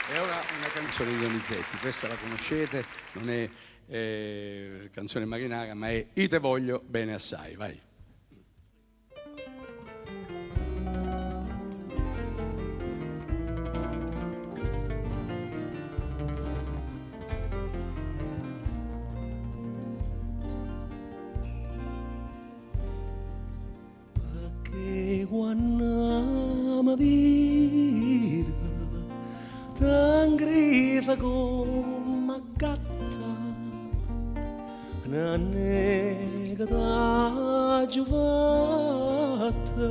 È una canzone di Donizetti, questa la conoscete, non è canzone marinara, ma è Io te voglio bene assai, vai. Perché quando mi vita t'angrifa come gatta, non è che t'hai fatta,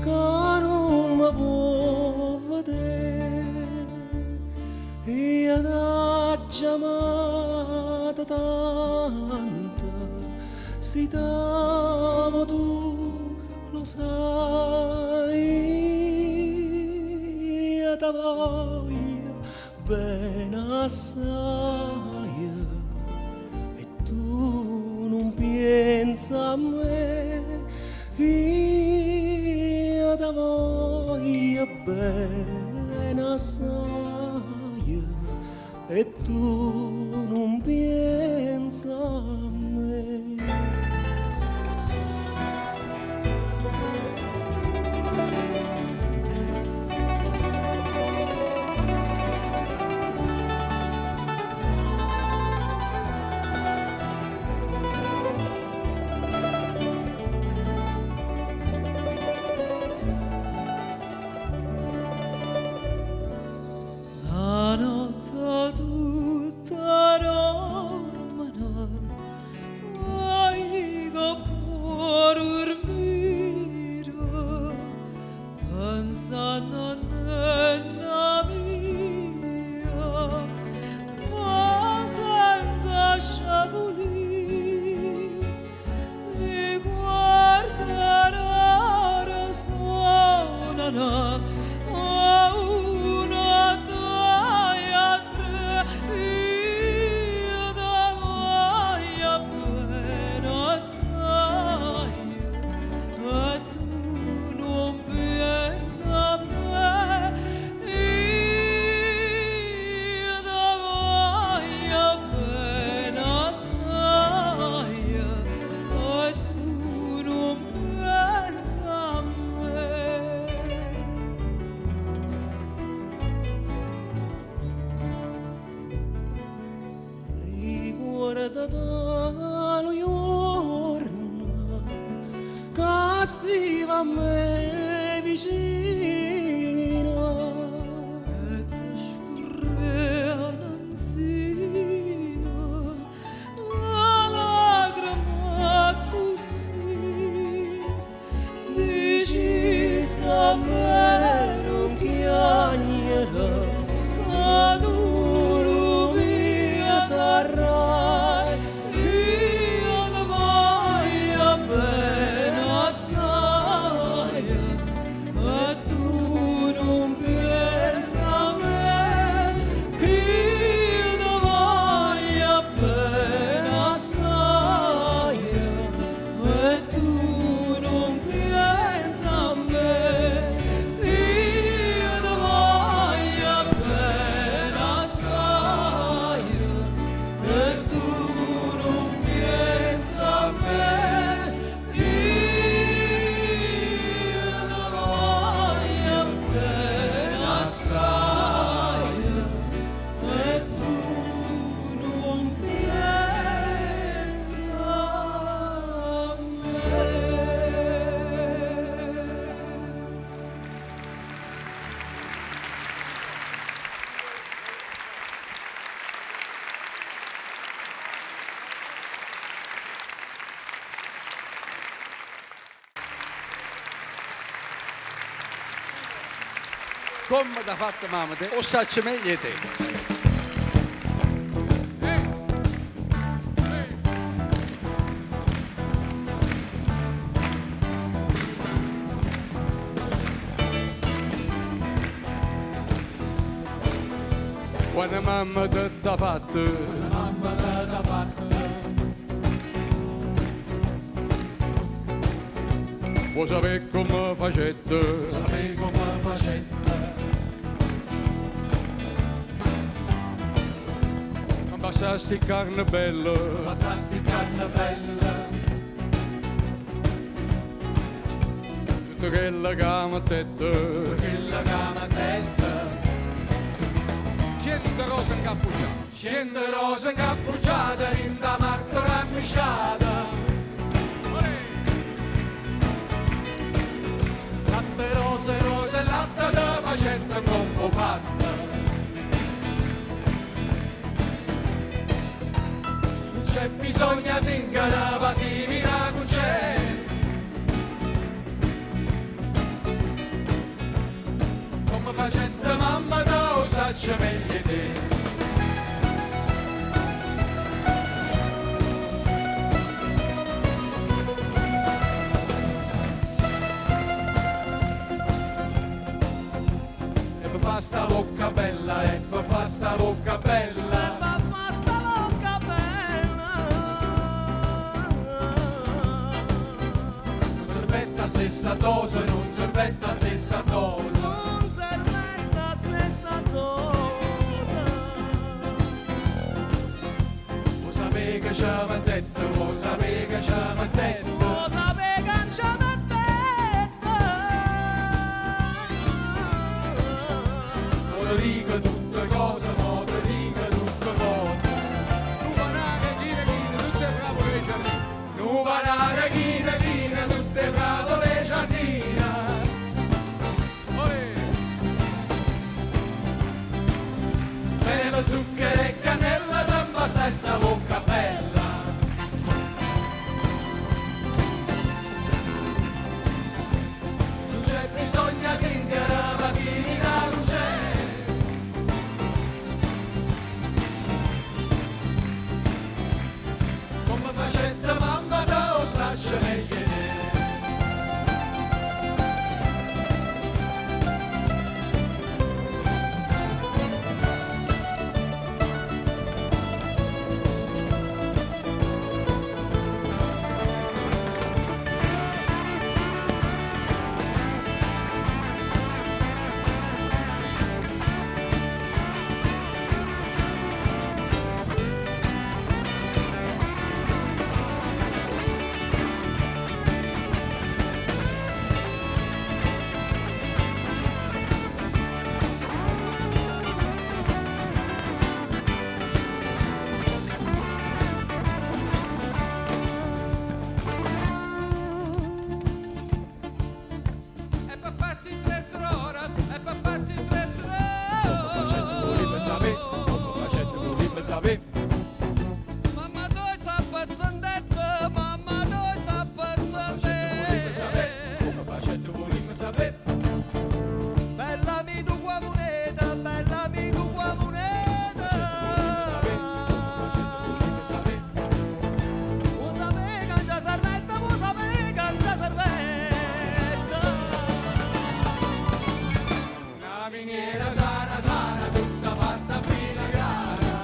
che non mi può vedere, io t'ho chiamata tanto, se t'amo tu lo sai, io ti voglio bene assai e tu non pensi a me, io ti voglio bene assai e tu non pensi a me. La notte tutta romana, fai che può dormire, pensando a nonna mia, ma senza sciabolì, mi guarderà suonano. Lo giorno che stiva a me vicino e ti sciurrea un'anzina la lacrima così dici sta a me non chiagnera che tu mia sarà. Come da fatta mamma te, o sacce meglio te. Quando mamma te t'ha fatto, vuoi sapere come facette? passasti carne bella, passasti carne bella, tutto quella che mi ha detto, quella che mi ha detto. 100 rose incappucciate, 100 rose incappucciate in da marca ambisciata. Latte rose, rose, latte da facetta troppo fatta. Non c'è bisogno zingara, patimi la cucina. Come facetta mamma da osaccia meglio te. Fa sta bocca bella, e fa sta bocca bella. Ma fa sta bocca bella. Non servetta stessa dose, non servetta stessa dose. Non serve la stessa dose. Lo sapevi che ci aveva detto, lo sapevi che ci aveva detto. Lo sapevi che ci aveva detto. Mo te dico tutte cose, mo te dico tutte cose. tu banane, chine, tutte bravo le giardine. Nu banane, chine, tutte bravo le giardine. Melo, zucchero e cannella, damma stai sta bocca bella. Non c'è bisogno zingara, patini la luce. Come facetta mamma da osaccia meglio te. E per farsi in 3 ore, e per farsi in 3 Facetta voleva sapere, come facetta voleva sapere. Mamma noi sta pezzandetta, mamma noi sta pezzandetta. Come facetta voleva sapere. Bella amico qua moneta, bella amico qua moneta. Lo sapevi che già servetta, lo sapevi che già servetta. Una miniera sana, sana, tutta fatta filigrana.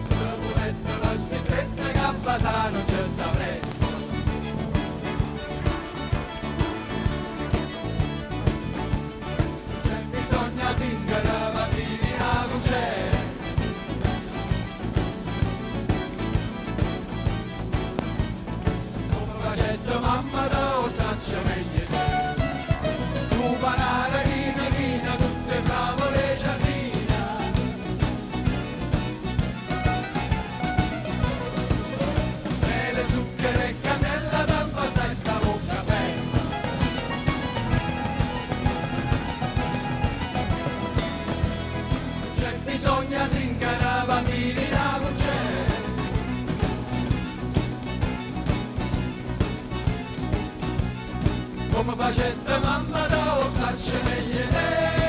La buletta, la schifezza che a Basà non c'è sta presso. C'è bisogno zingara, patini la luce. Come facetta mamma da osaccia meglio te. Tu banana, china, tutte bravo le giardine. Mele, zucchero e cannella, damma stai sta bocca bella. C'è bisogno zingara, bambini la luce. Come facetta mamma da osaccia meglio te.